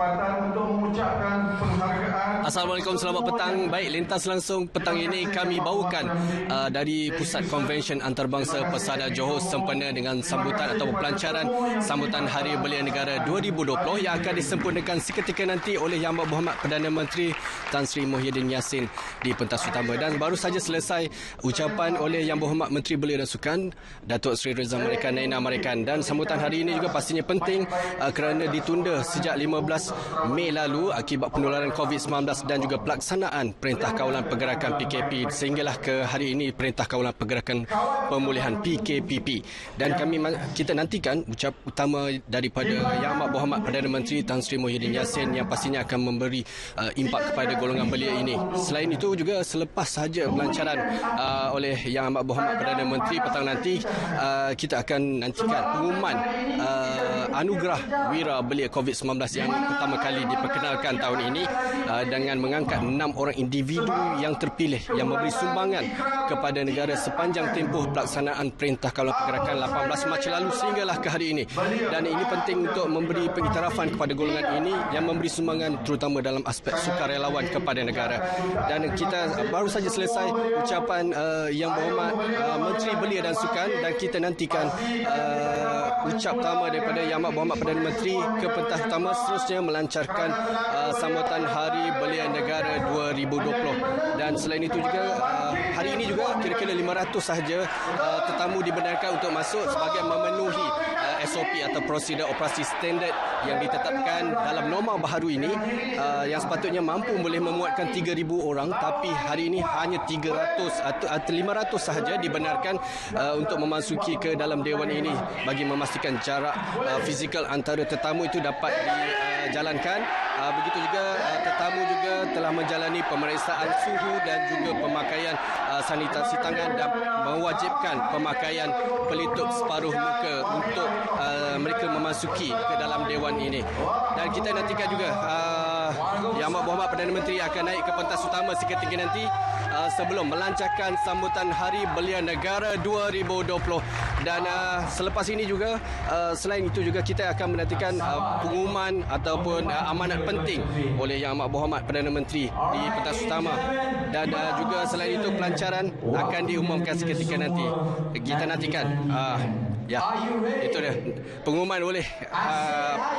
kesempatan untuk mengucapkan penghargaan. Assalamualaikum, selamat petang. Baik, lintas langsung petang ini kami bawakan dari Pusat Konvensyen Antarabangsa Persada Johor sempena dengan sambutan atau pelancaran sambutan Hari Belia Negara 2020 yang akan disempurnakan seketika nanti oleh Yang Berhormat Perdana Menteri Tan Sri Muhyiddin Yassin di pentas utama. Dan baru saja selesai ucapan oleh Yang Berhormat Menteri Belia dan Sukan Datuk Seri Reza Marikan Naina Marikan. Dan sambutan hari ini juga pastinya penting kerana ditunda sejak 15 Mei lalu akibat penularan COVID-19 dan juga pelaksanaan Perintah Kawalan Pergerakan PKP sehinggalah ke hari ini Perintah Kawalan Pergerakan Pemulihan PKPP. Dan kita nantikan ucap utama daripada Yang Amat Berhormat Perdana Menteri Tan Sri Muhyiddin Yassin yang pastinya akan memberi impak kepada golongan belia ini. Selain itu juga selepas sahaja pelancaran oleh Yang Amat Berhormat Perdana Menteri petang nanti, kita akan nantikan pengumuman anugerah Wira Belia COVID-19 yang pertama kali diperkenalkan tahun ini dengan mengangkat 6 orang individu yang terpilih yang memberi sumbangan kepada negara sepanjang tempoh pelaksanaan Perintah Kawalan Pergerakan 18 Mac lalu sehinggalah ke hari ini. Dan ini penting untuk memberi pengiktirafan kepada golongan ini yang memberi sumbangan terutama dalam aspek sukarelawan kepada negara. Dan kita baru saja selesai ucapan Yang Berhormat Menteri Belia dan Sukan, dan kita nantikan ucap utama daripada Yang Amat Berhormat Perdana Menteri ke pentas utama seterusnya melancarkan sambutan Hari Belia Negara 2020. Dan selain itu juga hari ini juga kira-kira 500 sahaja tetamu dibenarkan untuk masuk sebagai memenuhi SOP atau prosedur operasi standard yang ditetapkan dalam norma baharu ini, yang sepatutnya mampu boleh memuatkan 3,000 orang, tapi hari ini hanya 300 atau 500 sahaja dibenarkan untuk memasuki ke dalam dewan ini bagi memastikan jarak fizikal antara tetamu itu dapat dijalankan. Begitu juga tetamu juga telah menjalani pemeriksaan suhu dan juga pemakaian sanitasi tangan dan mewajibkan pemakaian pelitup separuh muka untuk mereka memasuki ke dalam dewan ini. Dan kita nantikan juga Yang Amat Berhormat Perdana Menteri akan naik ke pentas utama seketika nanti sebelum melancarkan sambutan Hari Belia Negara 2020. Dan selepas ini juga selain itu juga kita akan menantikan pengumuman ataupun amanat penting oleh Yang Amat Berhormat Perdana Menteri di pentas utama. Dan juga selain itu pelancaran akan diumumkan seketika nanti. Kita nantikan. Ya, itu dia pengumuman oleh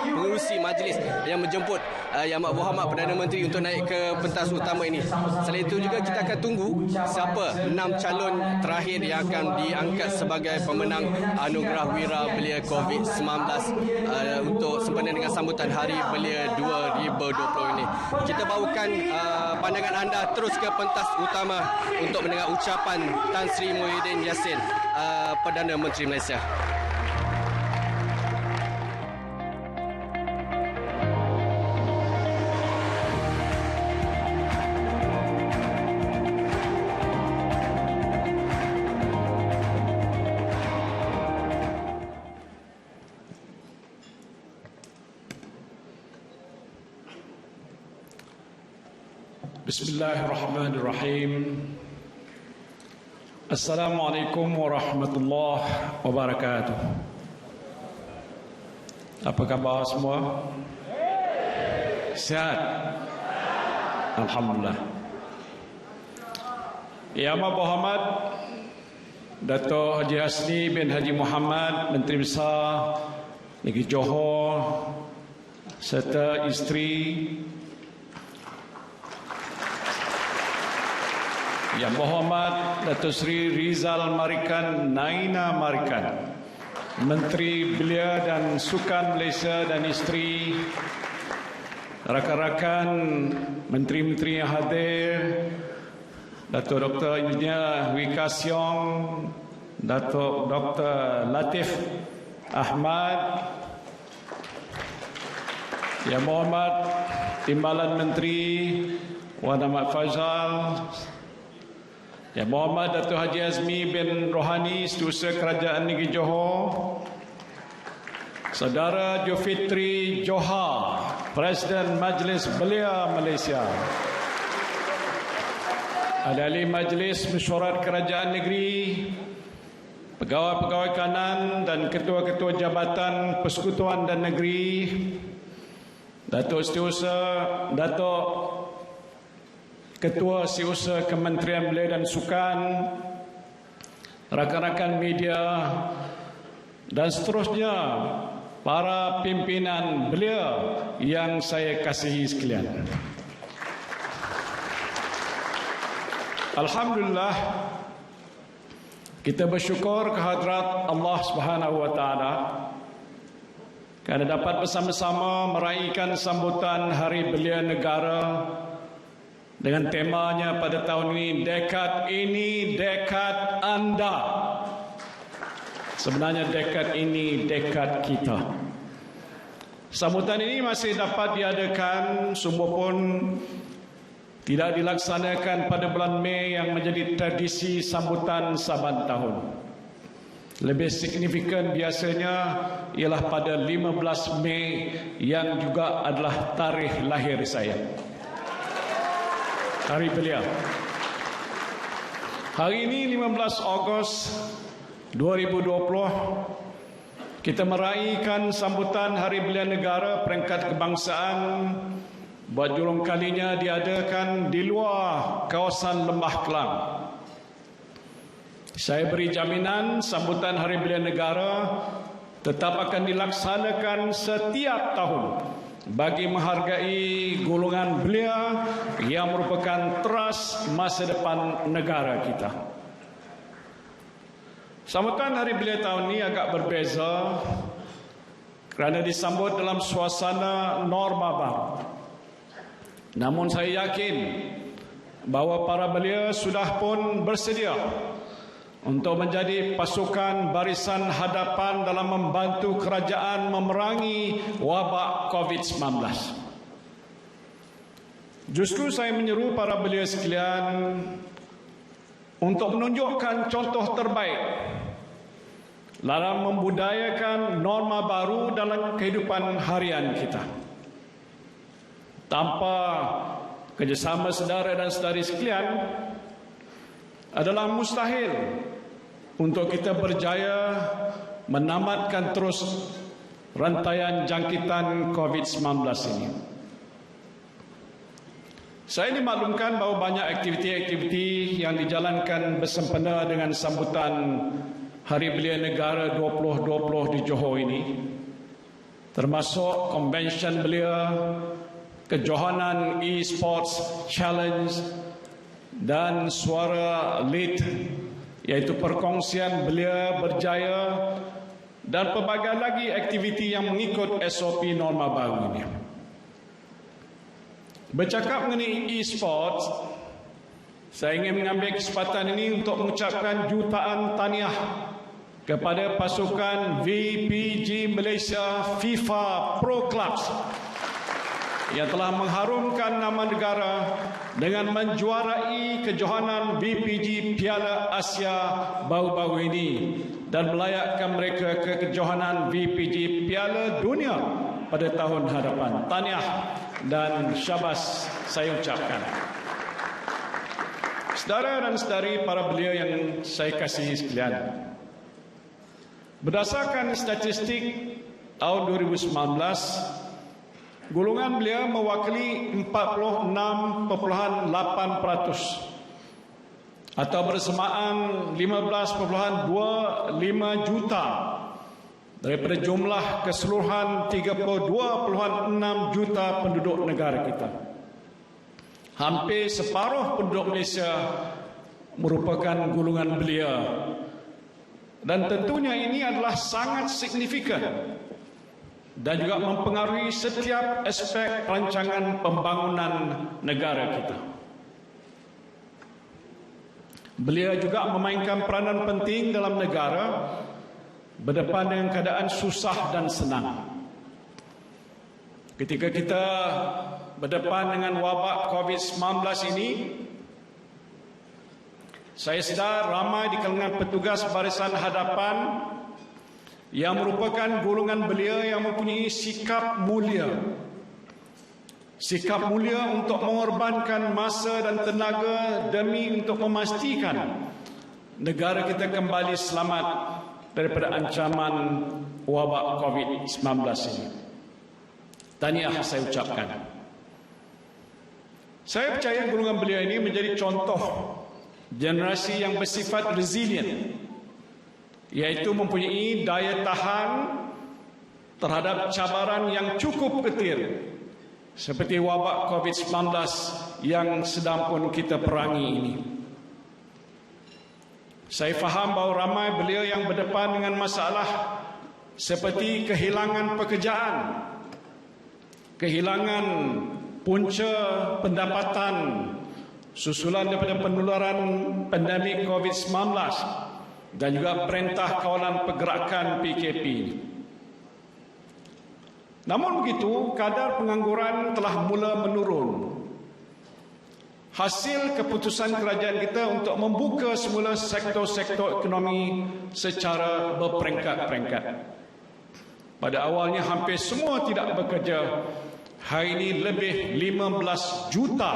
pengurusi majlis yang menjemput Yang Amat Berhormat Perdana Menteri untuk naik ke pentas utama ini. Selain itu juga kita akan tunggu siapa 6 calon terakhir yang akan diangkat sebagai pemenang anugerah Wira Belia COVID-19 untuk sempena dengan sambutan Hari Belia 2020 ini. Kita bawakan pandangan anda terus ke pentas utama untuk mendengar ucapan Tan Sri Muhyiddin Yassin, Perdana Menteri Malaysia. Bismillahirrahmanirrahim. Assalamualaikum warahmatullahi wabarakatuh. Apa khabar semua? Sihat? Alhamdulillah. Yang Amat Berhormat Dato' Haji Hasni bin Haji Muhammad, Menteri Besar Negeri Johor, serta isteri Yang Berhormat Datuk Seri Rizal Marikan Naina Marikan, Menteri Belia dan Sukan Malaysia, dan isteri, rakan-rakan menteri-menteri yang hadir, Datuk Dr. Engineer Wika Siong, Datuk Dr. Latif Ahmad, Yang Berhormat Timbalan Menteri Wan Ahmad Faizal, Yang Berhormat Datuk Haji Azmi bin Rohani, Setiausaha Kerajaan Negeri Johor, Saudara Julfitri Johar, Presiden Majlis Belia Malaysia, Ahli Majlis Mesyuarat Kerajaan Negeri, pegawai-pegawai kanan dan ketua-ketua jabatan persekutuan dan negeri, Datuk Ketua Setiausaha Kementerian Belia dan Sukan, rakan-rakan media dan seterusnya para pimpinan belia yang saya kasihi sekalian. Alhamdulillah, kita bersyukur kehadrat Allah Subhanahu wa taala kerana dapat bersama-sama meraihkan sambutan Hari Belia Negara dengan temanya pada tahun ini, dekad anda. Sebenarnya dekad ini dekad kita. Sambutan ini masih dapat diadakan, sumber pun tidak dilaksanakan pada bulan Mei yang menjadi tradisi sambutan saban tahun. Lebih signifikan biasanya ialah pada 15 Mei yang juga adalah tarikh lahir saya. Hari Belia. Hari ini 15 Ogos 2020 kita meraihkan sambutan Hari Belia Negara peringkat kebangsaan. Buat julung kalinya diadakan di luar kawasan Lembah Kelang. Saya beri jaminan sambutan Hari Belia Negara tetap akan dilaksanakan setiap tahun bagi menghargai golongan belia yang merupakan teras masa depan negara kita. Sambutan Hari Belia tahun ini agak berbeza kerana disambut dalam suasana norma baru. Namun saya yakin bahawa para belia sudah pun bersedia untuk menjadi pasukan barisan hadapan dalam membantu kerajaan memerangi wabak COVID-19. Justru saya menyeru para belia sekalian untuk menunjukkan contoh terbaik dalam membudayakan norma baru dalam kehidupan harian kita. Tanpa kerjasama saudara dan saudari sekalian, adalah mustahil untuk kita berjaya menamatkan terus rantaian jangkitan COVID-19 ini. Saya dimaklumkan bahawa banyak aktiviti-aktiviti yang dijalankan bersempena dengan sambutan Hari Belia Negara 2020 di Johor ini, termasuk Convention Belia, Kejohanan E-Sports Challenge dan Suara Lead, iaitu perkongsian belia berjaya dan pelbagai lagi aktiviti yang mengikut SOP norma baru ini. Bercakap mengenai e-sports, saya ingin mengambil kesempatan ini untuk mengucapkan jutaan tahniah kepada pasukan VPG Malaysia FIFA Pro Clubs yang telah mengharumkan nama negara dengan menjuarai kejohanan VPG Piala Asia baru-baru ini dan melayakkan mereka ke kejohanan VPG Piala Dunia pada tahun hadapan. Tahniah dan syabas saya ucapkan. Saudara dan saudari para belia yang saya kasihi sekalian, berdasarkan statistik tahun 2019, golongan belia mewakili 46.8% atau bersamaan 15.25 juta daripada jumlah keseluruhan 32.6 juta penduduk negara kita. Hampir separuh penduduk Malaysia merupakan golongan belia, dan tentunya ini adalah sangat signifikan dan juga mempengaruhi setiap aspek rancangan pembangunan negara kita. Belia juga memainkan peranan penting dalam negara berdepan dengan keadaan susah dan senang. Ketika kita berdepan dengan wabak COVID-19 ini, saya sedar ramai di kalangan petugas barisan hadapan yang merupakan golongan belia yang mempunyai sikap mulia. Sikap mulia untuk mengorbankan masa dan tenaga demi untuk memastikan negara kita kembali selamat daripada ancaman wabak COVID-19 ini. tahniah saya ucapkan. Saya percaya golongan beliau ini menjadi contoh generasi yang bersifat resilient, iaitu mempunyai daya tahan terhadap cabaran yang cukup getir seperti wabak COVID-19 yang sedang pun kita perangi ini. Saya faham bahawa ramai beliau yang berdepan dengan masalah seperti kehilangan pekerjaan, kehilangan punca pendapatan susulan daripada penularan pandemik COVID-19 dan juga perintah kawalan pergerakan PKP. Namun begitu, kadar pengangguran telah mula menurun. Hasil keputusan kerajaan kita untuk membuka semula sektor-sektor ekonomi secara berperingkat-peringkat. Pada awalnya hampir semua tidak bekerja. Hari ini lebih 15 juta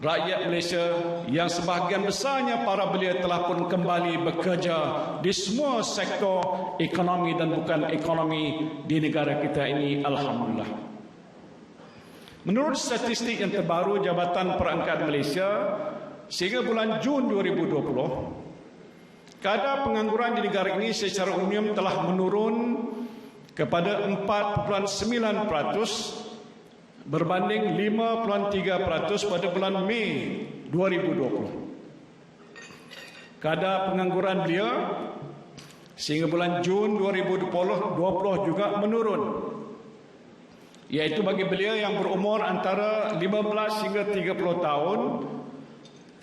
rakyat Malaysia yang sebahagian besarnya para belia telah pun kembali bekerja di semua sektor ekonomi dan bukan ekonomi di negara kita ini, alhamdulillah. Menurut statistik yang terbaru Jabatan Perangkat Malaysia, sehingga bulan Jun 2020, kadar pengangguran di negara ini secara umum telah menurun kepada 4.9% berbanding 5.3% pada bulan Mei 2020. Kadar pengangguran belia sehingga bulan Jun 2020 juga menurun, iaitu bagi belia yang berumur antara 15 hingga 30 tahun,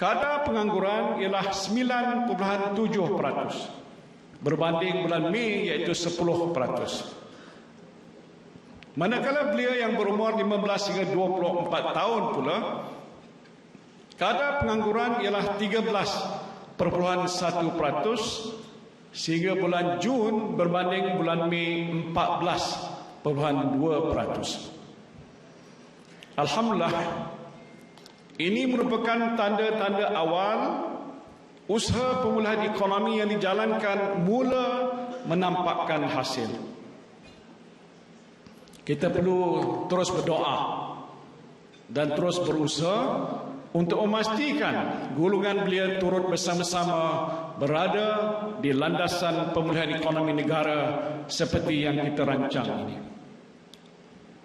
kadar pengangguran ialah 9.7% berbanding bulan Mei iaitu 10%. Manakala belia yang berumur 15 hingga 24 tahun pula, kadar pengangguran ialah 13.1% sehingga bulan Jun berbanding bulan Mei 14.2%. Alhamdulillah, ini merupakan tanda-tanda awal usaha pemulihan ekonomi yang dijalankan mula menampakkan hasil. Kita perlu terus berdoa dan terus berusaha untuk memastikan golongan belia turut bersama-sama berada di landasan pemulihan ekonomi negara seperti yang kita rancang ini.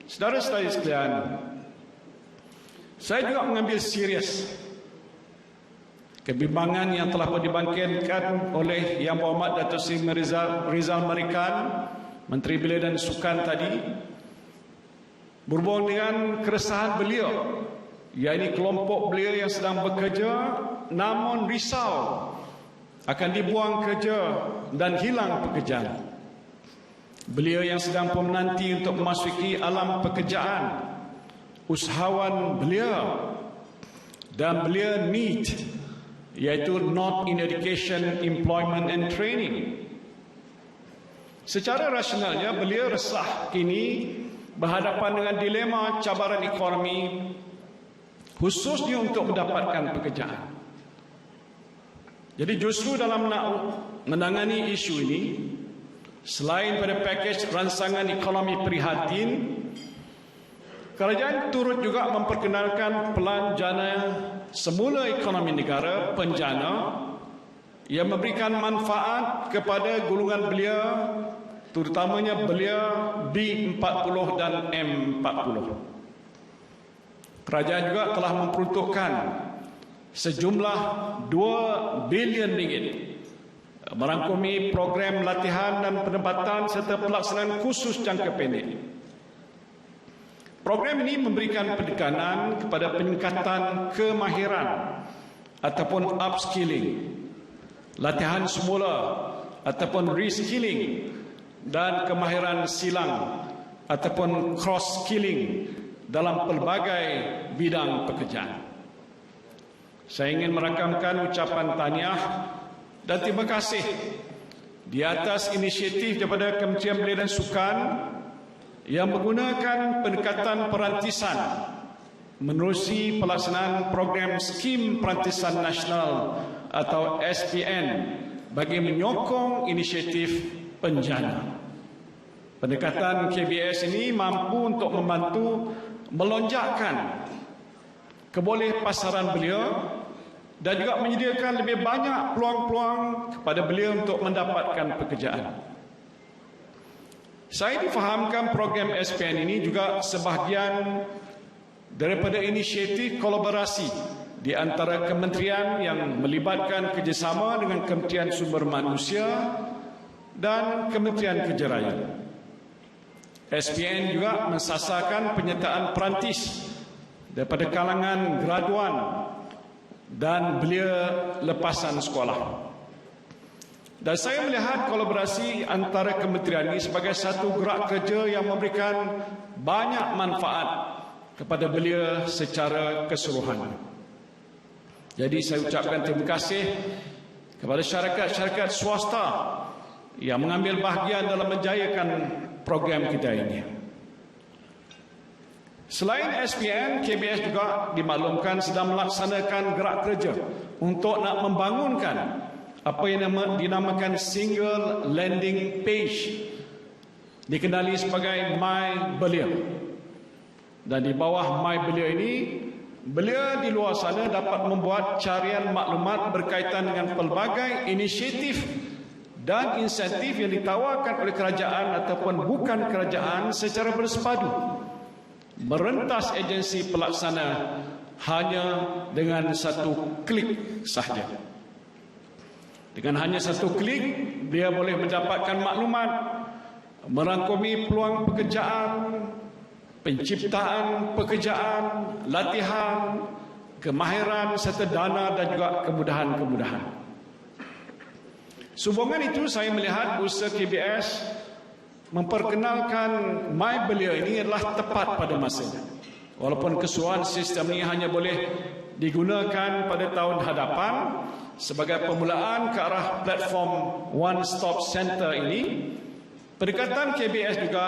Saudara-saudari sekalian, saya juga mengambil serius kebimbangan yang telah dibangkitkan oleh Yang Berhormat Datuk Seri Rizal Marikan, Menteri Belia dan Sukan tadi, berhubung dengan keresahan beliau, iaitu kelompok beliau yang sedang bekerja namun risau akan dibuang kerja dan hilang pekerjaan. Beliau yang sedang pun menanti untuk memasuki alam pekerjaan, usahawan beliau dan beliau need, iaitu not in education, employment and training. Secara rasionalnya beliau resah kini berhadapan dengan dilema cabaran ekonomi, khususnya untuk mendapatkan pekerjaan. Jadi justru dalam menangani isu ini, selain pada pakej rancangan ekonomi prihatin, kerajaan turut juga memperkenalkan pelan jana semula ekonomi negara, penjana, yang memberikan manfaat kepada golongan belia, terutamanya belia B40 dan M40. Kerajaan juga telah memperuntukkan sejumlah 2 bilion ringgit merangkumi program latihan dan penempatan serta pelaksanaan khusus jangka pendek. Program ini memberikan penekanan kepada peningkatan kemahiran ataupun upskilling, latihan semula ataupun reskilling, dan kemahiran silang ataupun cross skilling dalam pelbagai bidang pekerjaan. Saya ingin merakamkan ucapan tahniah dan terima kasih di atas inisiatif daripada Kementerian Belia dan Sukan yang menggunakan pendekatan perantisan menerusi pelaksanaan program Skim Perantisan Nasional atau SPN bagi menyokong inisiatif penjana. Pendekatan KBS ini mampu untuk membantu melonjakkan kebolehpasaran beliau dan juga menyediakan lebih banyak peluang-peluang kepada beliau untuk mendapatkan pekerjaan. Saya difahamkan program SPN ini juga sebahagian daripada inisiatif kolaborasi di antara kementerian yang melibatkan kerjasama dengan Kementerian Sumber Manusia dan Kementerian Kerja Raya. SPN juga mensasarkan penyertaan perantis daripada kalangan graduan dan belia lepasan sekolah. Dan saya melihat kolaborasi antara kementerian ini sebagai satu gerak kerja yang memberikan banyak manfaat kepada belia secara keseluruhan. Jadi saya ucapkan terima kasih kepada syarikat-syarikat swasta yang mengambil bahagian dalam menjayakan program kita ini. Selain SPN, KBS juga dimaklumkan sedang melaksanakan gerak kerja untuk nak membangunkan apa yang dinamakan single landing page, dikenali sebagai My Belia. Dan di bawah My Belia ini, belia di luar sana dapat membuat carian maklumat berkaitan dengan pelbagai inisiatif dan insentif yang ditawarkan oleh kerajaan ataupun bukan kerajaan secara bersepadu, merentas agensi pelaksana hanya dengan satu klik sahaja. Dengan hanya satu klik, dia boleh mendapatkan maklumat, merangkumi peluang pekerjaan, penciptaan pekerjaan, latihan, kemahiran serta dana dan juga kemudahan-kemudahan. Sehubungan itu, saya melihat usaha KBS memperkenalkan My Belia ini adalah tepat pada masanya. Walaupun keseluruhan sistem ini hanya boleh digunakan pada tahun hadapan sebagai permulaan ke arah platform One Stop Center ini, pendekatan KBS juga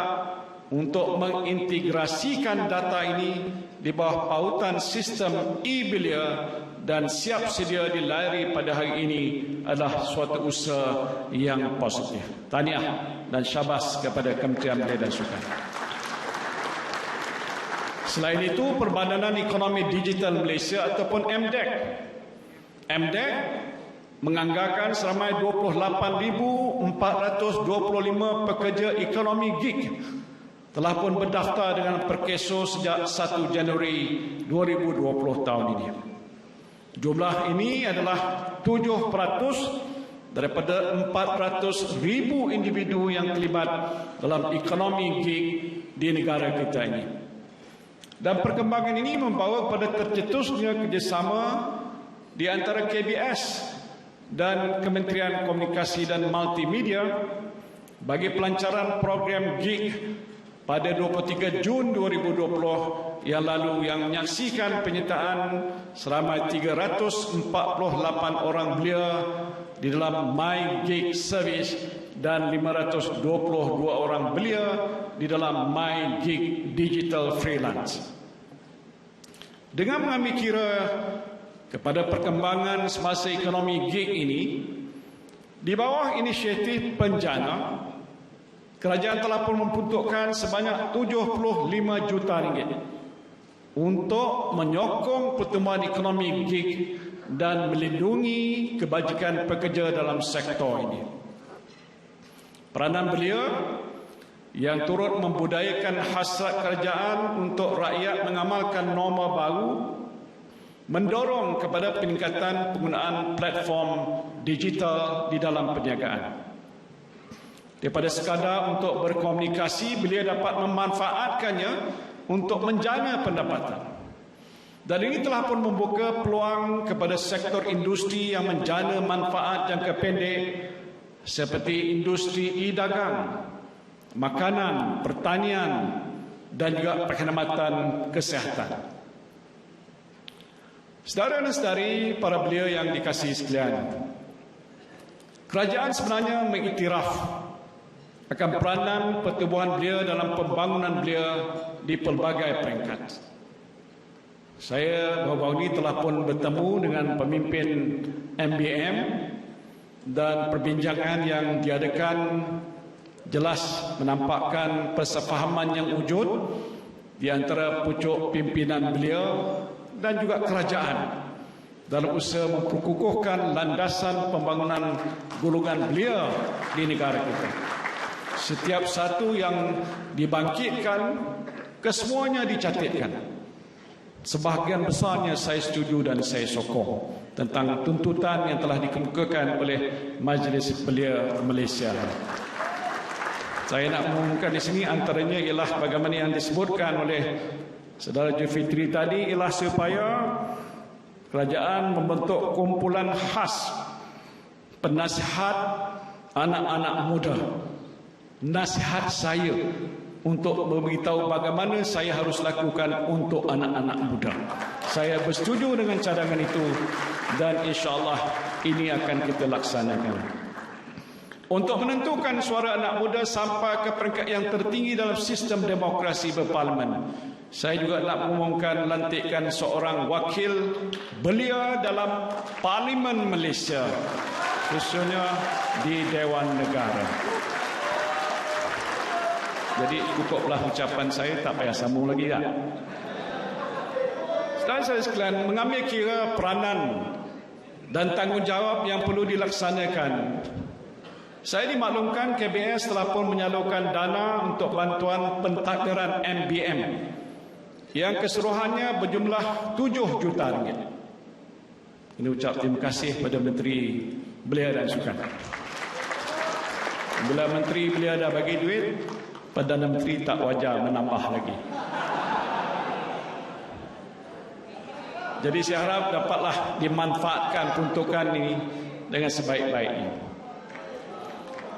untuk mengintegrasikan data ini di bawah pautan sistem e-belia dan siap sedia dilayari pada hari ini adalah suatu usaha yang positif. Tahniah dan syabas kepada Kementerian Belia dan Sukan. Selain itu, Perbadanan Ekonomi Digital Malaysia ataupun MDEC menganggarkan seramai 28,425 pekerja ekonomi gig telah pun berdaftar dengan Perkeso sejak 1 Januari 2020 tahun ini. Jumlah ini adalah 7% daripada 400,000 individu yang terlibat dalam ekonomi gig di negara kita ini. Dan perkembangan ini membawa kepada tercetusnya kerjasama di antara KBS dan Kementerian Komunikasi dan Multimedia bagi pelancaran program gig pada 23 Jun 2020 yang lalu, yang menyaksikan penyertaan seramai 348 orang belia di dalam My Gig Service dan 522 orang belia di dalam My Gig Digital Freelance. Dengan mengambil kira kepada perkembangan semasa ekonomi gig ini, di bawah inisiatif Penjana, kerajaan telah pun memperuntukkan sebanyak 75 juta ringgit untuk menyokong pertumbuhan ekonomi gig dan melindungi kebajikan pekerja dalam sektor ini. Peranan belia yang turut membudayakan hasrat kerajaan untuk rakyat mengamalkan norma baru mendorong kepada peningkatan penggunaan platform digital di dalam perniagaan. Daripada sekadar untuk berkomunikasi, belia dapat memanfaatkannya untuk menjana pendapatan. Dan ini telah pun membuka peluang kepada sektor industri yang menjana manfaat jangka pendek seperti industri e-dagang, makanan, pertanian dan juga perkhidmatan kesihatan. Saudara dan saudari, para belia yang dikasihi sekalian, kerajaan sebenarnya mengiktiraf akan peranan pertubuhan belia dalam pembangunan belia di pelbagai peringkat. Saya baru-baru ini telah pun bertemu dengan pemimpin MBM dan perbincangan yang diadakan jelas menampakkan persefahaman yang wujud di antara pucuk pimpinan beliau dan juga kerajaan dalam usaha memperkukuhkan landasan pembangunan golongan beliau di negara kita. Setiap satu yang dibangkitkan, kesemuanya dicatatkan. Sebahagian besarnya saya setuju dan saya sokong tentang tuntutan yang telah dikemukakan oleh Majlis Belia Malaysia. Saya nak mengumumkan di sini antaranya ialah bagaimana yang disebutkan oleh Saudara Julfitri tadi, ialah supaya kerajaan membentuk kumpulan khas penasihat anak-anak muda. Nasihat saya untuk memberitahu bagaimana saya harus lakukan untuk anak-anak muda. Saya bersetuju dengan cadangan itu dan insya-Allah ini akan kita laksanakan. Untuk menentukan suara anak muda sampai ke peringkat yang tertinggi dalam sistem demokrasi berparlimen, saya juga nak mengumumkan lantikan seorang wakil belia dalam Parlimen Malaysia, khususnya di Dewan Negara. Jadi cukuplah ucapan saya, tak payah sambung lagi tak? Dan saya sekalian mengambil kira peranan dan tanggungjawab yang perlu dilaksanakan. Saya dimaklumkan KBS telah pun menyalurkan dana untuk bantuan pentadbiran MBM yang keseluruhannya berjumlah 7 juta ringgit. Ini ucap terima kasih pada Menteri Belia dan Sukan. Bila Menteri Belia dah bagi duit, Perdana Menteri tak wajar menambah lagi. Jadi saya harap dapatlah dimanfaatkan peruntukan ini dengan sebaik-baiknya.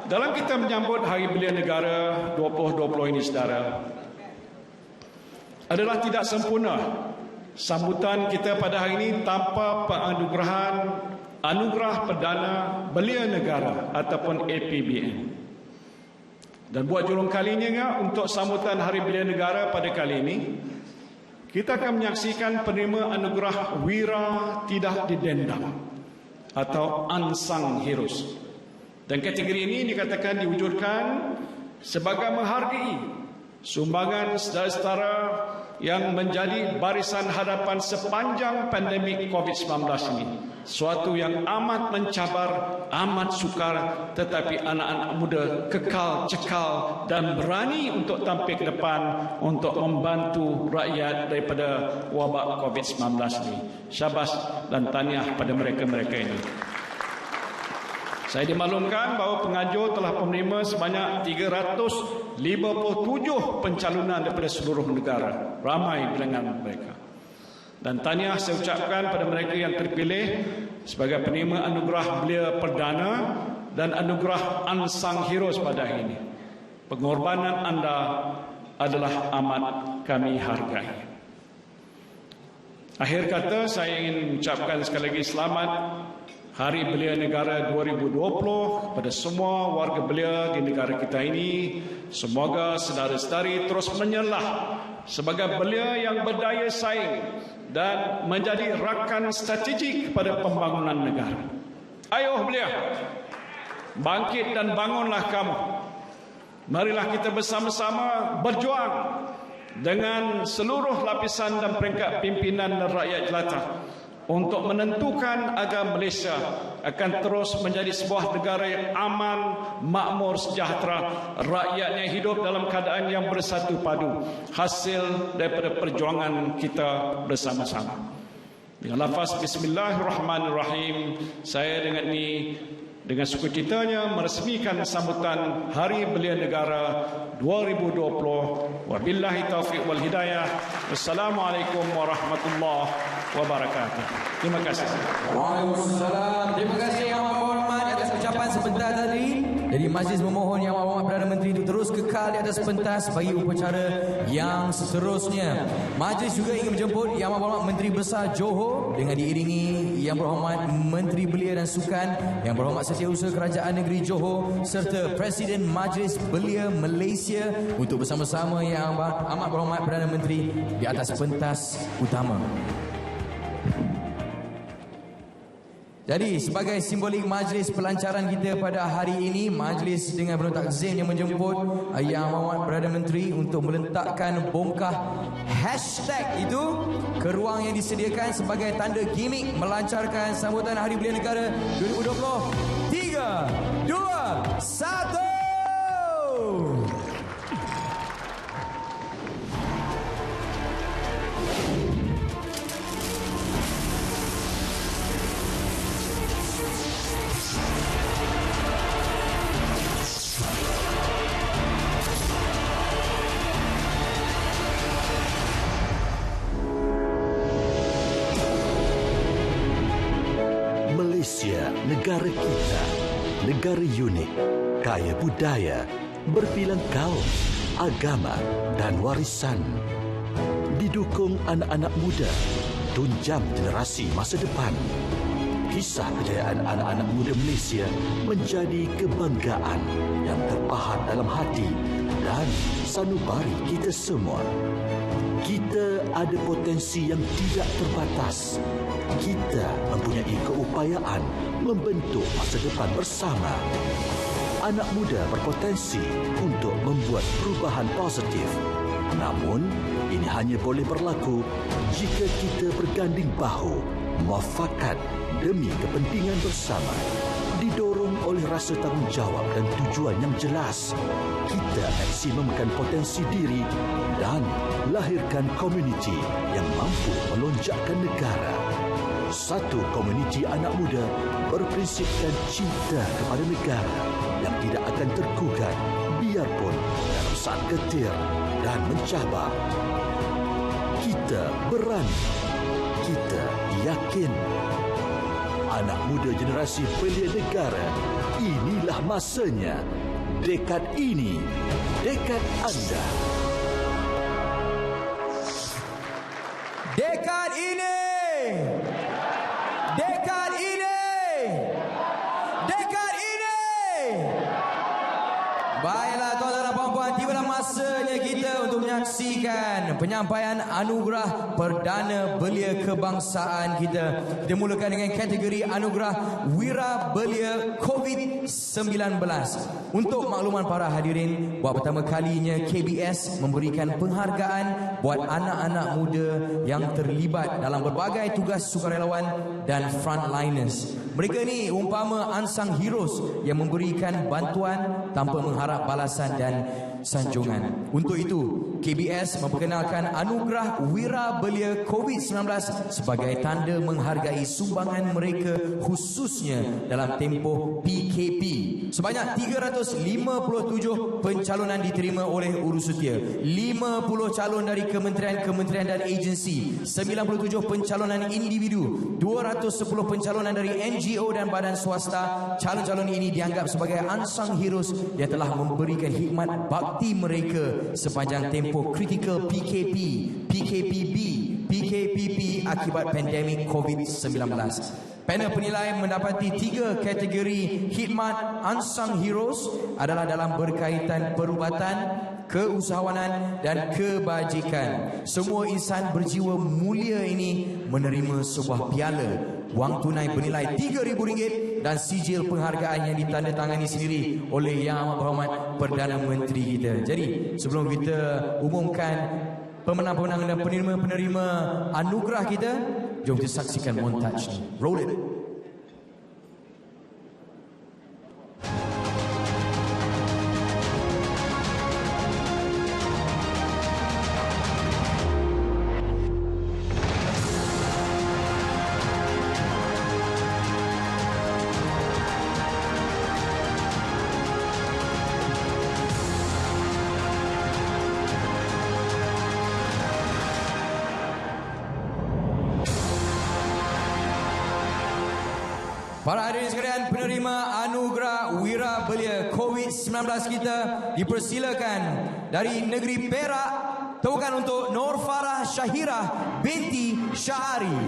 Dalam kita menyambut Hari Belia Negara 2020 ini, saudara, adalah tidak sempurna sambutan kita pada hari ini tanpa penganugerahan Anugerah Perdana Belia Negara ataupun APBN. Dan buat julung kalinya untuk sambutan Hari Belia Negara pada kali ini, kita akan menyaksikan penerima anugerah Wira Tidak Didendam atau Unsung Heroes. Dan kategori ini dikatakan diwujudkan sebagai menghargai sumbangan saudara-saudara yang menjadi barisan hadapan sepanjang pandemik COVID-19 ini. Suatu yang amat mencabar, amat sukar, tetapi anak-anak muda kekal, cekal dan berani untuk tampil ke depan untuk membantu rakyat daripada wabak COVID-19 ini. Syabas dan tahniah pada mereka-mereka ini. Saya dimaklumkan bahawa pengajuan telah menerima sebanyak 357 pencalonan daripada seluruh negara. Ramai bilangan mereka. Dan tahniah saya ucapkan pada mereka yang terpilih sebagai penerima anugerah Belia Perdana dan anugerah Unsung Heroes pada hari ini. Pengorbanan anda adalah amat kami hargai. Akhir kata saya ingin mengucapkan sekali lagi selamat Hari Belia Negara 2020 kepada semua warga belia di negara kita ini. Semoga saudara-saudari terus menyelah sebagai belia yang berdaya saing dan menjadi rakan strategik pada pembangunan negara. Ayo belia, bangkit dan bangunlah kamu. Marilah kita bersama-sama berjuang dengan seluruh lapisan dan peringkat pimpinan dan rakyat jelata untuk menentukan agar Malaysia akan terus menjadi sebuah negara yang aman, makmur, sejahtera, rakyatnya hidup dalam keadaan yang bersatu padu, hasil daripada perjuangan kita bersama-sama. Dengan lafaz Bismillahirrahmanirrahim, saya dengan sukacitanya meresmikan sambutan Hari Belia Negara 2020. Wabillahi taufiq wal hidayah. Wassalamualaikum warahmatullahi wabarakatuh. Terima kasih. Waalaikumsalam. Terima kasih Yang Amat Berhormat atas ucapan sebentar tadi. Jadi majlis memohon Yang Amat Berhormat Perdana Menteri itu terus kekal di atas pentas bagi upacara yang seterusnya. Majlis juga ingin menjemput Yang Amat Berhormat Menteri Besar Johor dengan diiringi Yang Berhormat Menteri Belia dan Sukan, Yang Berhormat Setiausaha Kerajaan Negeri Johor serta Presiden Majlis Belia Malaysia untuk bersama-sama Yang Amat Berhormat Perdana Menteri di atas pentas utama. Jadi sebagai simbolik majlis pelancaran kita pada hari ini, majlis dengan penuh takzim yang menjemput Yang Amat Perdana Menteri untuk meletakkan bongkah hashtag itu ke ruang yang disediakan sebagai tanda gimmick melancarkan sambutan Hari Belia Negara 2020. 3, 2, 1. Malaysia, negara kita, negara unik, kaya budaya, berbilang kaum, agama dan warisan. Didukung anak-anak muda, tunjang generasi masa depan. Kisah kejayaan anak-anak muda Malaysia menjadi kebanggaan yang terpahat dalam hati dan sanubari kita semua. Kita ada potensi yang tidak terbatas. Kita mempunyai keupayaan membentuk masa depan bersama. Anak muda berpotensi untuk membuat perubahan positif. Namun, ini hanya boleh berlaku jika kita berganding bahu, muafakat demi kepentingan bersama. Didorong oleh rasa tanggungjawab dan tujuan yang jelas, kita maksimumkan potensi diri dan lahirkan komuniti yang mampu melonjakkan negara. Satu komuniti anak muda berprinsipkan cinta kepada negara yang tidak akan tergugat biarpun dalam saat getir dan mencabar. Kita berani, kita yakin. Anak muda generasi belia negara, inilah masanya. Dekad ini, dekad anda. Dekad ini, dekad ini, dekad ini. Baiklah tuan-tuan dan puan-puan, tibalah masanya kita untuk menyaksikan penyampaian anugerah Perdana Belia Kebangsaan kita. Kita mulakan dengan kategori anugerah Wira Belia COVID-19. Untuk makluman para hadirin, buat pertama kalinya KBS memberikan penghargaan buat anak-anak muda yang terlibat dalam berbagai tugas sukarelawan dan frontliners. Mereka ni umpama unsung heroes yang memberikan bantuan tanpa mengharap balasan dan sanjungan. Untuk itu, KBS memperkenalkan anugerah Wira Belia COVID-19 sebagai tanda menghargai sumbangan mereka khususnya dalam tempoh PKP. Sebanyak 357 pencalonan diterima oleh Urusutia, 50 calon dari kementerian-kementerian dan agensi, 97 pencalonan individu, 210 pencalonan dari NGO dan badan swasta. Calon-calon ini dianggap sebagai unsung heroes yang telah memberikan khidmat bakti mereka sepanjang tempoh kritikal PKP, PKPB, PKPP akibat pandemik COVID-19. Panel penilai mendapati 3 kategori khidmat unsung heroes adalah dalam berkaitan perubatan, keusahawanan dan kebajikan. Semua insan berjiwa mulia ini menerima sebuah piala, wang tunai bernilai RM3,000 dan sijil penghargaan yang ditandatangani sendiri oleh Yang Amat Berhormat Perdana Menteri kita. Jadi sebelum kita umumkan pemenang-pemenang dan penerima-penerima anugerah kita, jom kita saksikan montaj ni. Roll it. Para hadirin sekalian, penerima anugerah Wira Belia COVID-19 kita dipersilakan dari negeri Perak. Tepukan untuk Nur Farah Syahirah binti Syahari.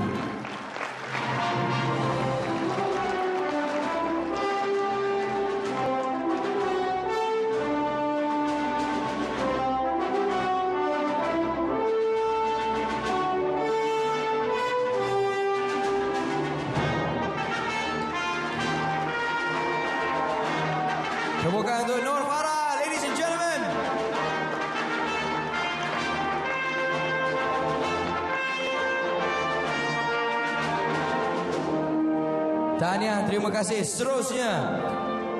Tahniah, terima kasih. Seterusnya,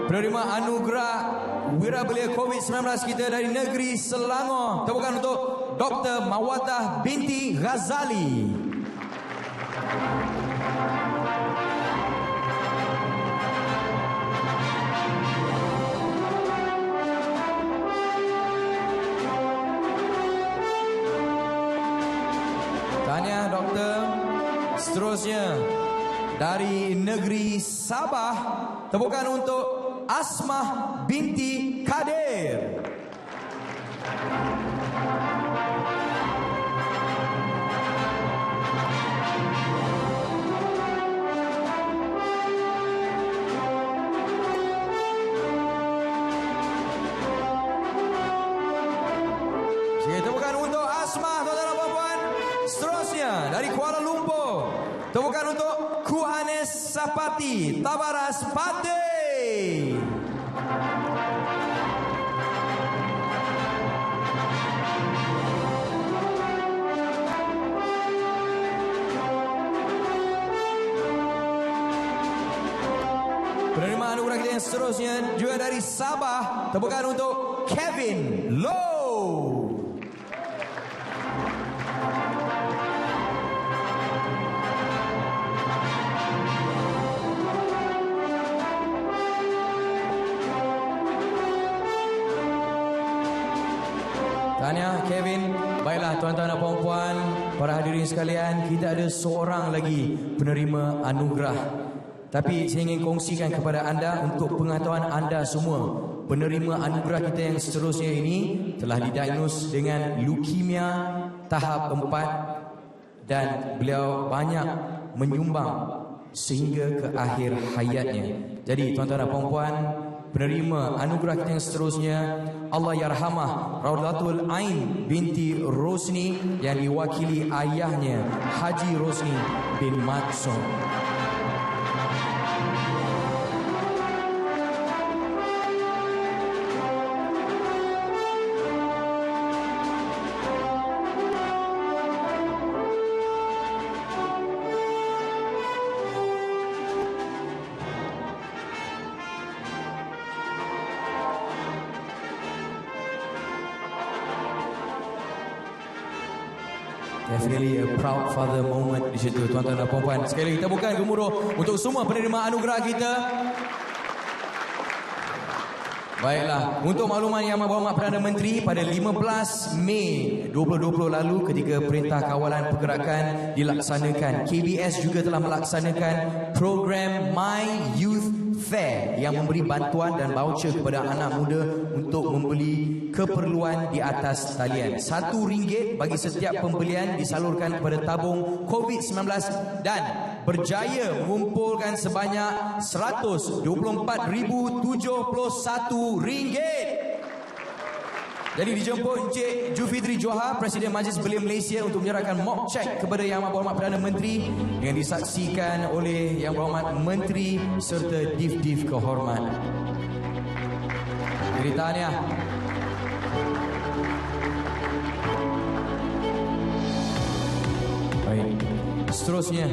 penerima anugerah Wirabelia COVID-19 kita dari negeri Selangor. Tepukan untuk Dr. Mawatah binti Ghazali. Tahniah, Doktor. Seterusnya, dari negeri Sabah, tepukan untuk Asmah binti Kadir. Tepukan untuk Asmah, tuan-tuan dan puan-puan. Seterusnya, dari Kuala Lumpur, tepukan untuk Kuhanes Sapati Tabaras Pate. Penerima anugerah kita yang seterusnya juga dari Sabah, tepukan untuk Kevin Low. Tahniah Kevin. Baiklah tuan-tuan dan puan-puan, para hadirin sekalian, kita ada seorang lagi penerima anugerah. Tapi saya ingin kongsikan kepada anda untuk pengetahuan anda semua. Penerima anugerah kita yang seterusnya ini telah didiagnos dengan leukemia tahap 4 dan beliau banyak menyumbang sehingga ke akhir hayatnya. Jadi tuan-tuan dan puan-puan, penerima anugerah kita yang seterusnya, Allah yarhamah Raudatul Ain binti Rosni yang diwakili ayahnya Haji Rosni bin Matsum. Definitely a proud father moment di situ, tuan-tuan dan puan-puan. Sekali lagi kita bukan gemuruh untuk semua penerima anugerah kita. Baiklah, untuk makluman Yang Berhormat Perdana Menteri, pada 15 Mei 2020 lalu ketika Perintah Kawalan Pergerakan dilaksanakan, KBS juga telah melaksanakan program My Youth Fair yang memberi bantuan dan voucher kepada anak muda untuk membeli keperluan di atas talian. RM1 bagi setiap pembelian disalurkan kepada tabung COVID-19 dan berjaya mengumpulkan sebanyak RM124,071. Jadi dijemput Encik Jufidri Johar, Presiden Majlis Belia Malaysia, untuk menyerahkan mock check kepada Yang Berhormat Perdana Menteri yang disaksikan oleh Yang Berhormat Menteri serta Div-Div Kehormat. Jadi tahniah. Baik. Seterusnya,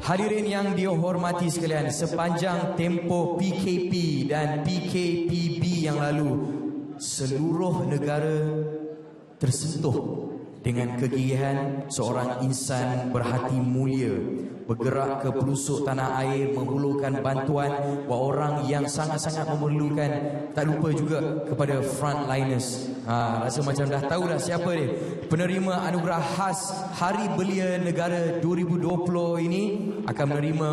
hadirin yang dihormati sekalian, sepanjang tempoh PKP dan PKPB yang lalu, seluruh negara tersentuh dengan kegigihan seorang insan berhati mulia bergerak ke pelosok tanah air menghulurkan bantuan buat orang yang sangat-sangat memerlukan. Tak lupa juga kepada frontliners. Rasa macam dah tahu dah siapa dia. Penerima anugerah khas Hari Belia Negara 2020 ini akan menerima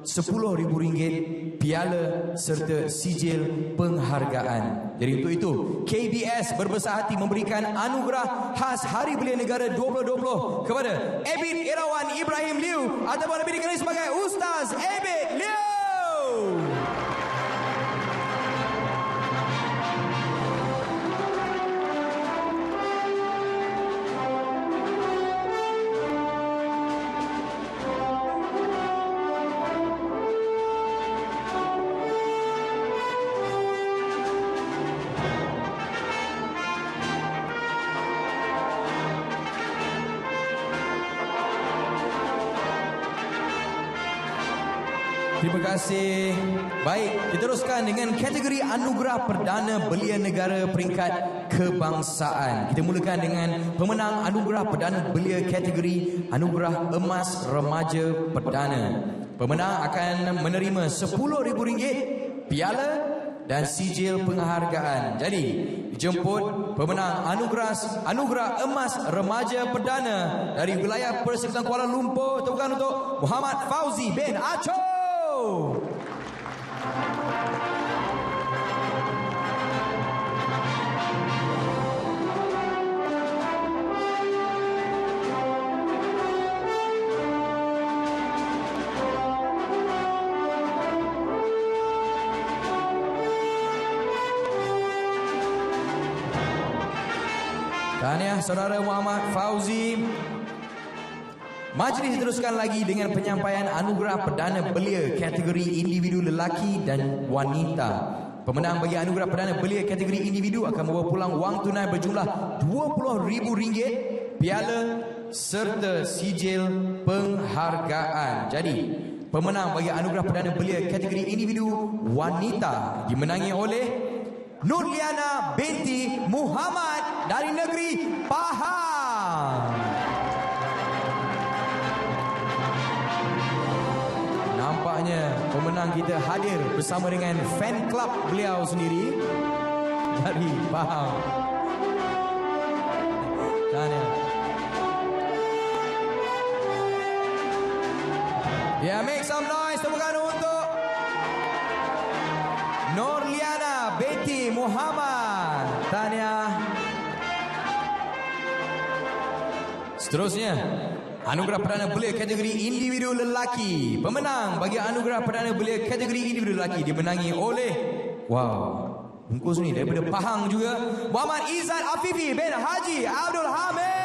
RM10,000 piala serta sijil penghargaan. Jadi untuk itu, KBS berbesar hati memberikan anugerah khas Hari Belia Negara 2020 kepada Abid Irawan Ibrahim Liu ataupun lebih dikenali sebagai Ustaz Abid Liu. Terima kasih. Baik, diteruskan dengan kategori Anugerah Perdana Belia Negara peringkat kebangsaan. Kita mulakan dengan pemenang Anugerah Perdana Belia kategori Anugerah Emas Remaja Perdana. Pemenang akan menerima RM10,000, piala dan sijil penghargaan. Jadi, dijemput pemenang Anugerah Emas Remaja Perdana dari wilayah Persekutuan Kuala Lumpur. Tepukan untuk Muhammad Fauzi bin Acho. Tahniah saudara Muhammad Fauzi. Majlis diteruskan lagi dengan penyampaian Anugerah Perdana Belia kategori individu lelaki dan wanita. Pemenang bagi Anugerah Perdana Belia kategori individu akan membawa pulang wang tunai berjumlah RM20,000, piala serta sijil penghargaan. Jadi, pemenang bagi Anugerah Perdana Belia kategori individu wanita dimenangi oleh Nurliana binti Muhammad dari negeri Pahang. Nampaknya pemenang kita hadir bersama dengan fan club beliau sendiri dari Pahang. Tahniah. Ya, make some noise tepukan untuk Nurliana binti Muhammad. Tahniah. Seterusnya, Anugerah Perdana Belia kategori individu lelaki. Pemenang bagi Anugerah Perdana Belia kategori individu lelaki dimenangi oleh, bungkus ni daripada Pahang juga, Muhammad Izzat Afifi bin Haji Abdul Hamid.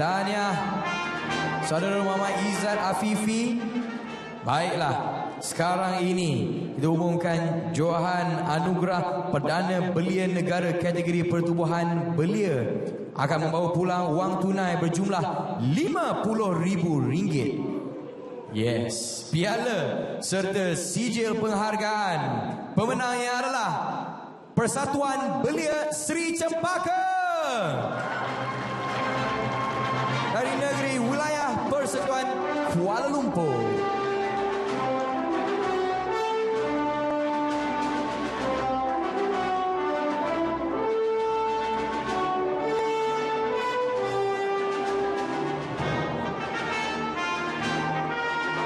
Tahniah saudara Muhammad Izzat Afifi. Baiklah, sekarang ini kita umumkan Johan Anugerah Perdana Belia Negara kategori Pertubuhan Belia akan membawa pulang wang tunai berjumlah RM50,000. Yes, piala serta sijil penghargaan. Pemenangnya adalah Persatuan Belia Seri Cempaka dari negeri wilayah Persekutuan Kuala Lumpur.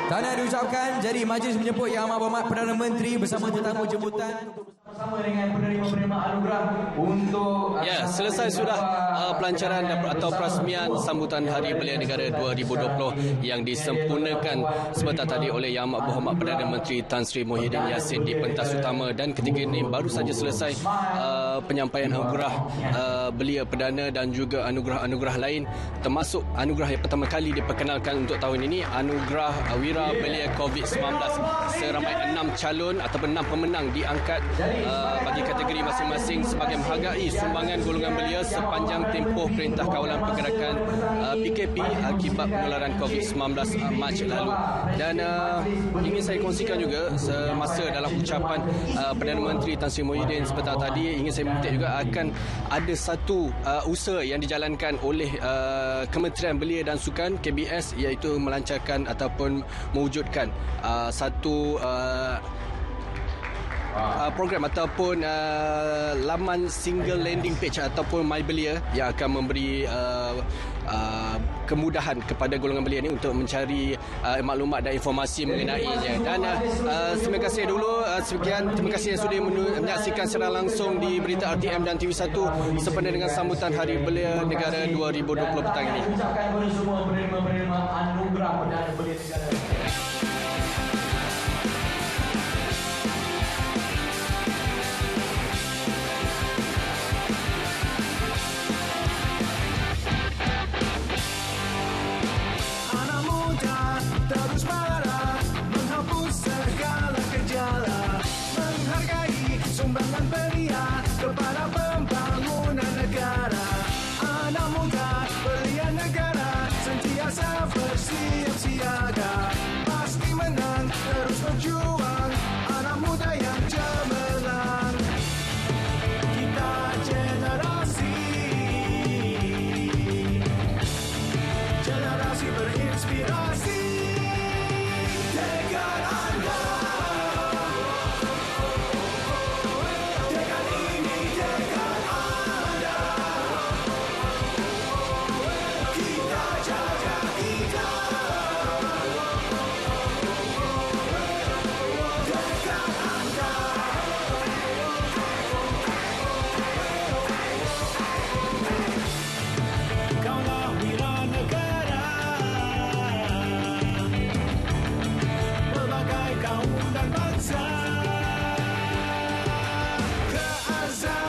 Tahniah diucapkan. Jadi majlis menyebut Yang Amat Berhormat Perdana Menteri bersama tetamu jemputan bersama dengan penerima anugerah untuk selesai sudah pelancaran atau perasmian sambutan Hari Belia Negara 2020 yang disempurnakan sebentar tadi oleh Yang Amat Berhormat Perdana Menteri Tan Sri Muhyiddin Yassin di pentas utama, dan ketika ini baru saja selesai penyampaian anugerah Belia Perdana dan juga anugerah-anugerah lain, termasuk anugerah yang pertama kali diperkenalkan untuk tahun ini, anugerah Wira Belia COVID-19. Seramai 6 calon ataupun 6 pemenang diangkat bagi kategori masing-masing sebagai menghargai sumbangan golongan belia sepanjang tempoh Perintah Kawalan Pergerakan PKP akibat penularan COVID-19 Mac lalu. Dan ingin saya kongsikan juga semasa dalam ucapan Perdana Menteri Tan Sri Muhyiddin sebentar tadi, ingin saya minta juga akan ada satu usaha yang dijalankan oleh Kementerian Belia dan Sukan KBS, iaitu melancarkan ataupun mewujudkan satu program ataupun laman single landing page ataupun My Belia yang akan memberi kemudahan kepada golongan belia ini untuk mencari maklumat dan informasi mengenainya. Dan terima kasih dulu, sekian, terima kasih yang sudah menyaksikan secara langsung di berita RTM dan TV1 sempena dengan sambutan Hari Belia Negara 2020 petang ini. Ucapkan kepada semua penerima-penerima anugerah Perdana Belia Negara.